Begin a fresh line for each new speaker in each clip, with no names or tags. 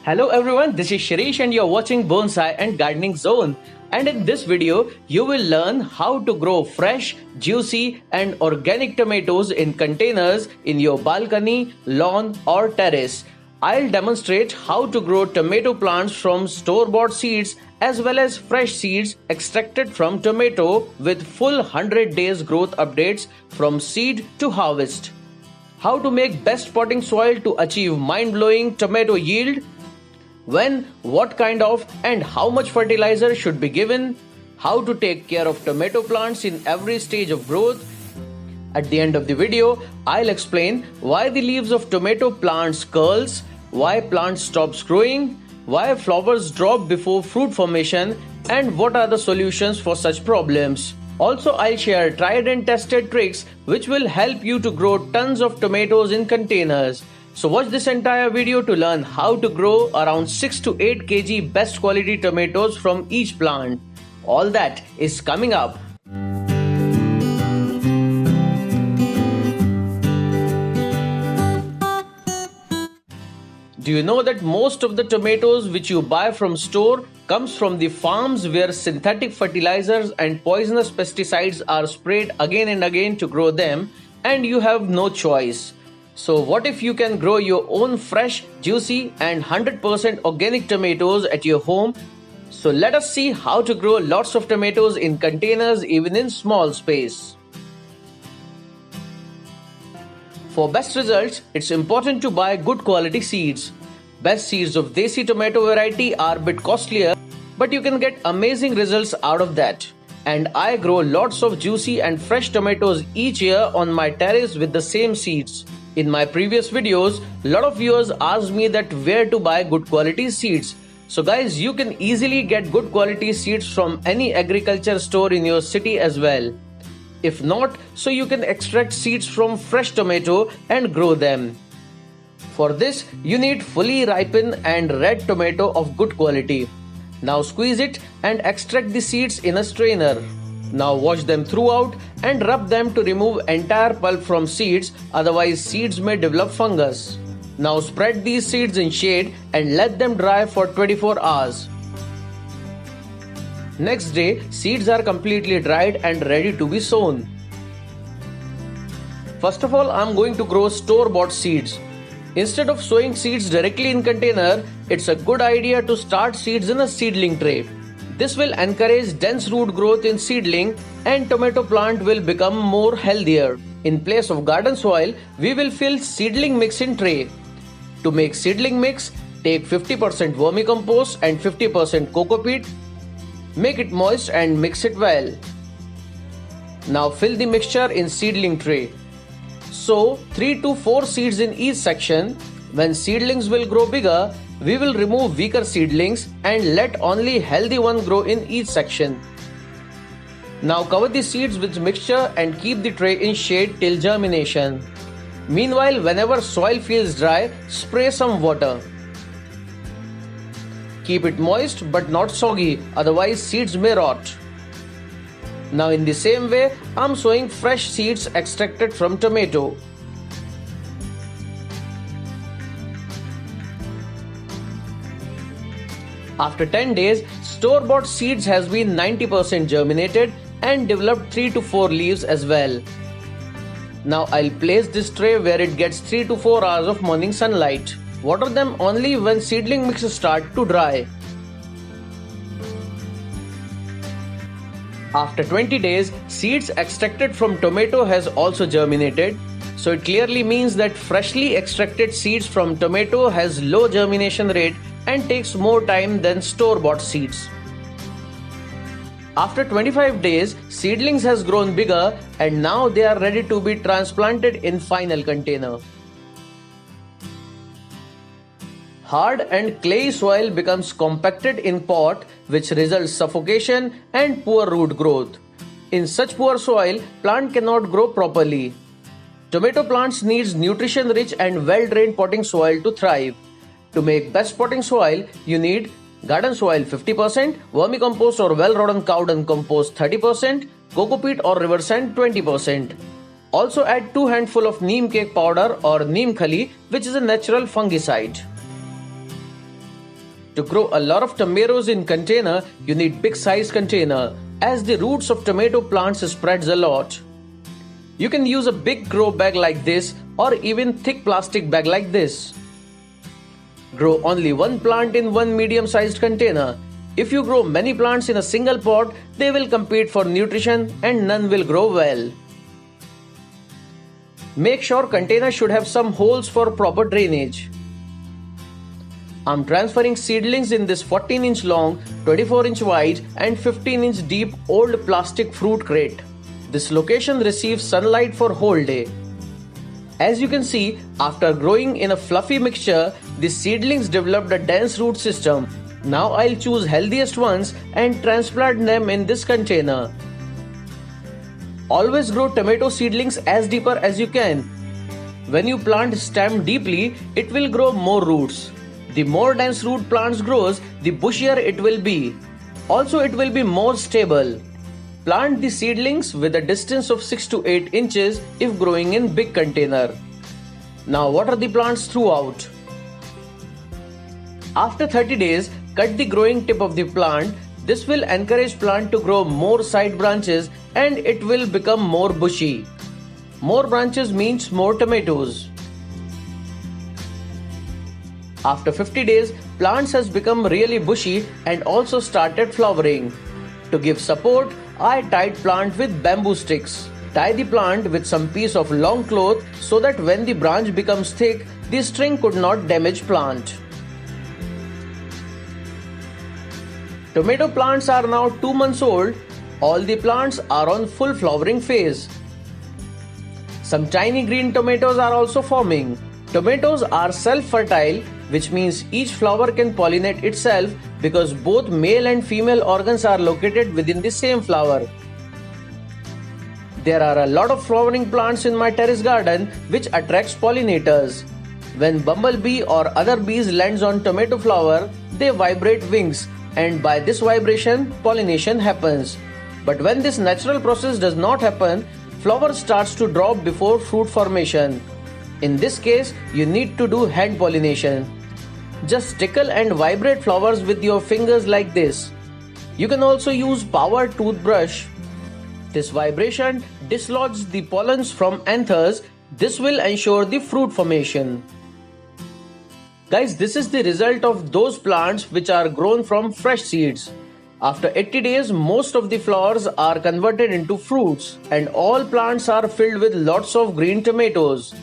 Hello everyone, this is Shirish and you're watching Bonsai and Gardening Zone. And in this video, you will learn how to grow fresh, juicy and organic tomatoes in containers in your balcony, lawn or terrace. I'll demonstrate how to grow tomato plants from store-bought seeds as well as fresh seeds extracted from tomato with full 100 days growth updates from seed to harvest. How to make best potting soil to achieve mind-blowing tomato yield. When, what kind of and how much fertilizer should be given, how to take care of tomato plants in every stage of growth. At the end of the video, I'll explain why the leaves of tomato plants curls, why plants stops growing, why flowers drop before fruit formation, and what are the solutions for such problems. Also, I'll share tried and tested tricks which will help you to grow tons of tomatoes in containers. So watch this entire video to learn how to grow around 6 to 8 kg best quality tomatoes from each plant. All that is coming up. Do you know that most of the tomatoes which you buy from store comes from the farms where synthetic fertilizers and poisonous pesticides are sprayed again and again to grow them, and you have no choice. So what if you can grow your own fresh, juicy and 100% organic tomatoes at your home? So let us see how to grow lots of tomatoes in containers even in small space. For best results, it's important to buy good quality seeds. Best seeds of Desi tomato variety are a bit costlier, but you can get amazing results out of that. And I grow lots of juicy and fresh tomatoes each year on my terrace with the same seeds. In my previous videos, a lot of viewers asked me that where to buy good quality seeds. So guys, you can easily get good quality seeds from any agriculture store in your city as well. If not, so you can extract seeds from fresh tomato and grow them. For this, you need fully ripened and red tomato of good quality. Now squeeze it and extract the seeds in a strainer. Now wash them throughout and rub them to remove entire pulp from seeds, otherwise seeds may develop fungus. Now spread these seeds in shade and let them dry for 24 hours. Next day, seeds are completely dried and ready to be sown. First of all, I am going to grow store-bought seeds. Instead of sowing seeds directly in container, it's a good idea to start seeds in a seedling tray. This will encourage dense root growth in seedling and tomato plant will become more healthier. In place of garden soil, we will fill seedling mix in tray. To make seedling mix, take 50% vermicompost and 50% coco peat. Make it moist and mix it well. Now fill the mixture in seedling tray. Sow 3 to 4 seeds in each section. When seedlings will grow bigger, we will remove weaker seedlings and let only healthy one grow in each section. Now cover the seeds with mixture and keep the tray in shade till germination. Meanwhile, whenever soil feels dry, spray some water. Keep it moist but not soggy, otherwise seeds may rot. Now in the same way, I am sowing fresh seeds extracted from tomato. After 10 days, store-bought seeds has been 90% germinated and developed 3 to 4 leaves as well. Now I'll place this tray where it gets 3 to 4 hours of morning sunlight. Water them only when seedling mixes start to dry. After 20 days, seeds extracted from tomato has also germinated. So it clearly means that freshly extracted seeds from tomato has low germination rate and takes more time than store-bought seeds. After 25 days, seedlings has grown bigger and now they are ready to be transplanted in final container. Hard and clayey soil becomes compacted in pot, which results suffocation and poor root growth. In such poor soil, plant cannot grow properly. Tomato plants needs nutrition-rich and well-drained potting soil to thrive. To make best potting soil, you need garden soil 50%, vermicompost or well-rodden cow dung compost 30%, coco peat or river sand 20%. Also add 2 handfuls of neem cake powder or neem khali, which is a natural fungicide. To grow a lot of tomatoes in container, you need big size container as the roots of tomato plants spreads a lot. You can use a big grow bag like this or even thick plastic bag like this. Grow only one plant in one medium sized container. If you grow many plants in a single pot, they will compete for nutrition and none will grow well. Make sure container should have some holes for proper drainage. I'm transferring seedlings in this 14-inch long, 24-inch wide and 15-inch deep old plastic fruit crate. This location receives sunlight for whole day. As you can see, after growing in a fluffy mixture, the seedlings developed a dense root system. Now I'll choose healthiest ones and transplant them in this container. Always grow tomato seedlings as deeper as you can. When you plant stem deeply, it will grow more roots. The more dense root plants grows, the bushier it will be. Also, it will be more stable. Plant the seedlings with a distance of 6 to 8 inches if growing in big container. Now water the plants throughout. After 30 days, cut the growing tip of the plant. This will encourage plant to grow more side branches and it will become more bushy. More branches means more tomatoes. After 50 days, plants has become really bushy and also started flowering. To give support, I tied plant with bamboo sticks. Tie the plant with some piece of long cloth so that when the branch becomes thick, the string could not damage plant. Tomato plants are now 2 months old. All the plants are on full flowering phase. Some tiny green tomatoes are also forming. Tomatoes are self-fertile, which means each flower can pollinate itself because both male and female organs are located within the same flower. There are a lot of flowering plants in my terrace garden which attracts pollinators. When bumblebee or other bees lands on tomato flower, they vibrate wings and by this vibration pollination happens. But when this natural process does not happen, flower starts to drop before fruit formation. In this case, you need to do hand pollination. Just tickle and vibrate flowers with your fingers like this. You can also use power toothbrush. This vibration dislodges the pollens from anthers. This will ensure the fruit formation. Guys, this is the result of those plants which are grown from fresh seeds. After 80 days, most of the flowers are converted into fruits and all plants are filled with lots of green tomatoes.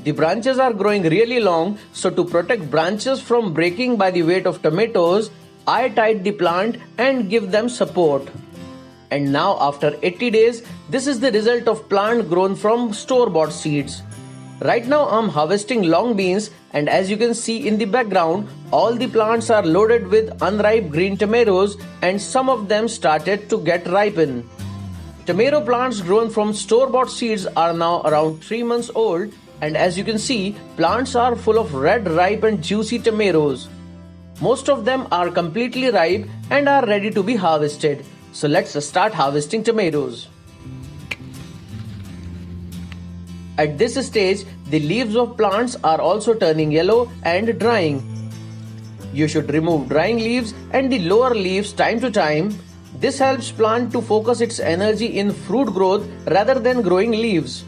The branches are growing really long, so to protect branches from breaking by the weight of tomatoes, I tied the plant and give them support. And now after 80 days, this is the result of plant grown from store-bought seeds. Right now I'm harvesting long beans and as you can see in the background, all the plants are loaded with unripe green tomatoes and some of them started to get ripen. Tomato plants grown from store-bought seeds are now around 3 months old. And as you can see, plants are full of red, ripe and juicy tomatoes. Most of them are completely ripe and are ready to be harvested. So let's start harvesting tomatoes. At this stage, the leaves of plants are also turning yellow and drying. You should remove drying leaves and the lower leaves time to time. This helps plant to focus its energy in fruit growth rather than growing leaves.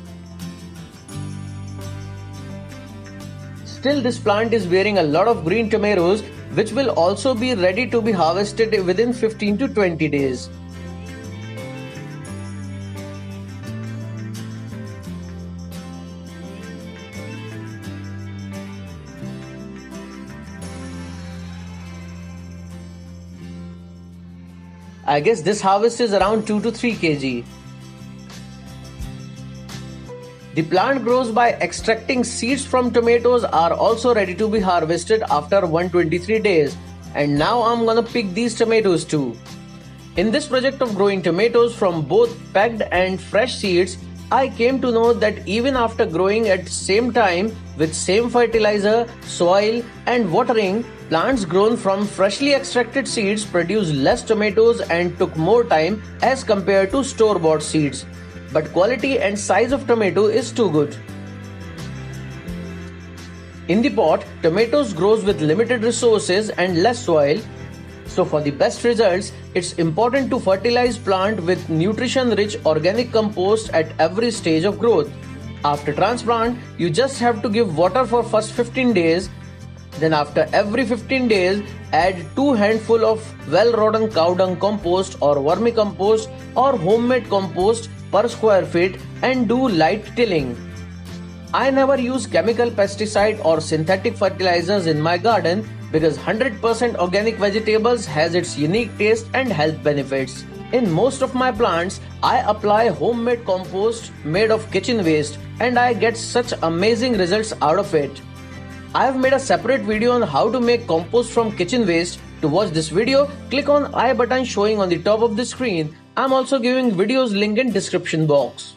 Still, this plant is bearing a lot of green tomatoes which will also be ready to be harvested within 15 to 20 days. I guess this harvest is around 2 to 3 kg. The plant grows by extracting seeds from tomatoes are also ready to be harvested after 123 days. And now I'm gonna pick these tomatoes too. In this project of growing tomatoes from both packed and fresh seeds, I came to know that even after growing at same time with same fertilizer, soil and watering, plants grown from freshly extracted seeds produce less tomatoes and took more time as compared to store-bought seeds. But quality and size of tomato is too good. In the pot, tomatoes grows with limited resources and less soil. So for the best results, it's important to fertilize plant with nutrition-rich organic compost at every stage of growth. After transplant, you just have to give water for first 15 days. Then after every 15 days, add 2 handfuls of well-rotten cow dung compost or vermicompost or homemade compost per square feet and do light tilling. I never use chemical pesticide or synthetic fertilizers in my garden because 100% organic vegetables has its unique taste and health benefits. In most of my plants, I apply homemade compost made of kitchen waste and I get such amazing results out of it. I have made a separate video on how to make compost from kitchen waste. To watch this video, click on I button showing on the top of the screen. I'm also giving videos link in description box.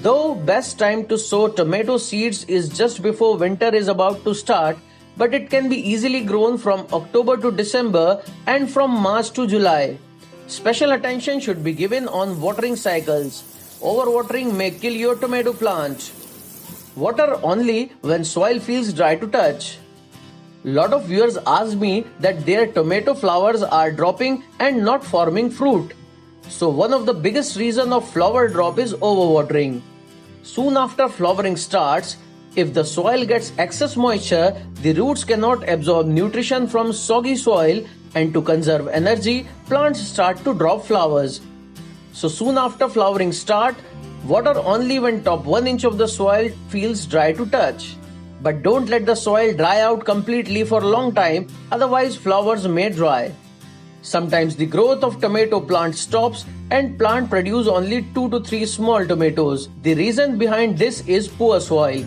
Though best time to sow tomato seeds is just before winter is about to start, but it can be easily grown from October to December and from March to July. Special attention should be given on watering cycles. Overwatering may kill your tomato plant. Water only when soil feels dry to touch. Lot of viewers ask me that their tomato flowers are dropping and not forming fruit. So one of the biggest reason of flower drop is overwatering. Soon after flowering starts, if the soil gets excess moisture, the roots cannot absorb nutrition from soggy soil, and to conserve energy, plants start to drop flowers. So soon after flowering start, water only when top 1 inch of the soil feels dry to touch. But don't let the soil dry out completely for a long time, otherwise flowers may dry. Sometimes the growth of tomato plant stops and plant produce only 2 to 3 small tomatoes. The reason behind this is poor soil.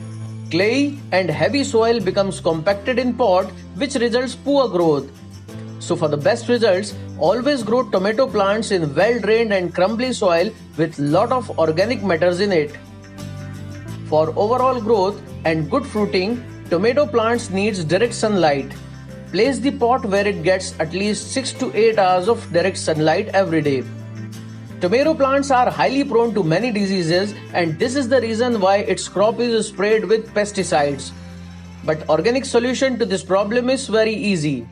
Clayey and heavy soil becomes compacted in pot, which results poor growth. So for the best results, always grow tomato plants in well-drained and crumbly soil with lot of organic matters in it. For overall growth and good fruiting, tomato plants needs direct sunlight. Place the pot where it gets at least 6 to 8 hours of direct sunlight every day. Tomato plants are highly prone to many diseases and this is the reason why its crop is sprayed with pesticides. But organic solution to this problem is very easy.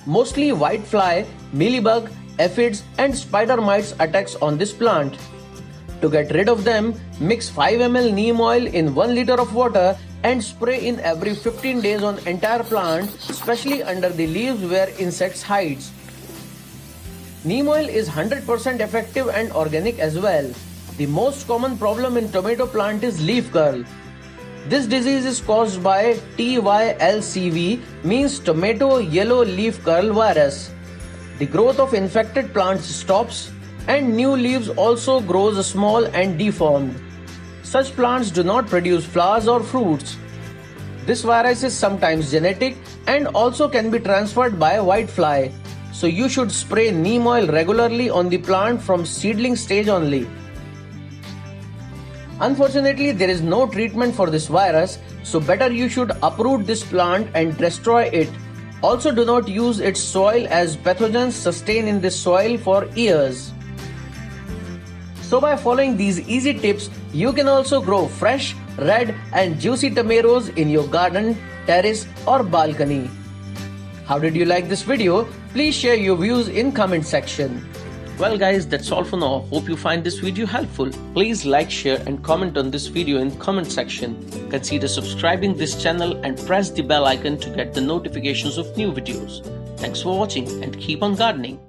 Mostly whitefly, mealybug, aphids and spider mites attacks on this plant. To get rid of them, mix 5 ml neem oil in 1 liter of water and spray in every 15 days on entire plant, especially under the leaves where insects hides. Neem oil is 100% effective and organic as well. The most common problem in tomato plant is leaf curl. This disease is caused by TYLCV, means tomato yellow leaf curl virus. The growth of infected plants stops and new leaves also grows small and deformed. Such plants do not produce flowers or fruits. This virus is sometimes genetic and also can be transferred by whitefly. So you should spray neem oil regularly on the plant from seedling stage only. Unfortunately, there is no treatment for this virus, so better you should uproot this plant and destroy it. Also do not use its soil as pathogens sustain in this soil for years. So by following these easy tips, you can also grow fresh, red and juicy tomatoes in your garden, terrace or balcony. How did you like this video? Please share your views in comment section. Well guys, that's all for now. Hope you find this video helpful. Please like, share and comment on this video in comment section. Consider subscribing this channel and press the bell icon to get the notifications of new videos. Thanks for watching and keep on gardening.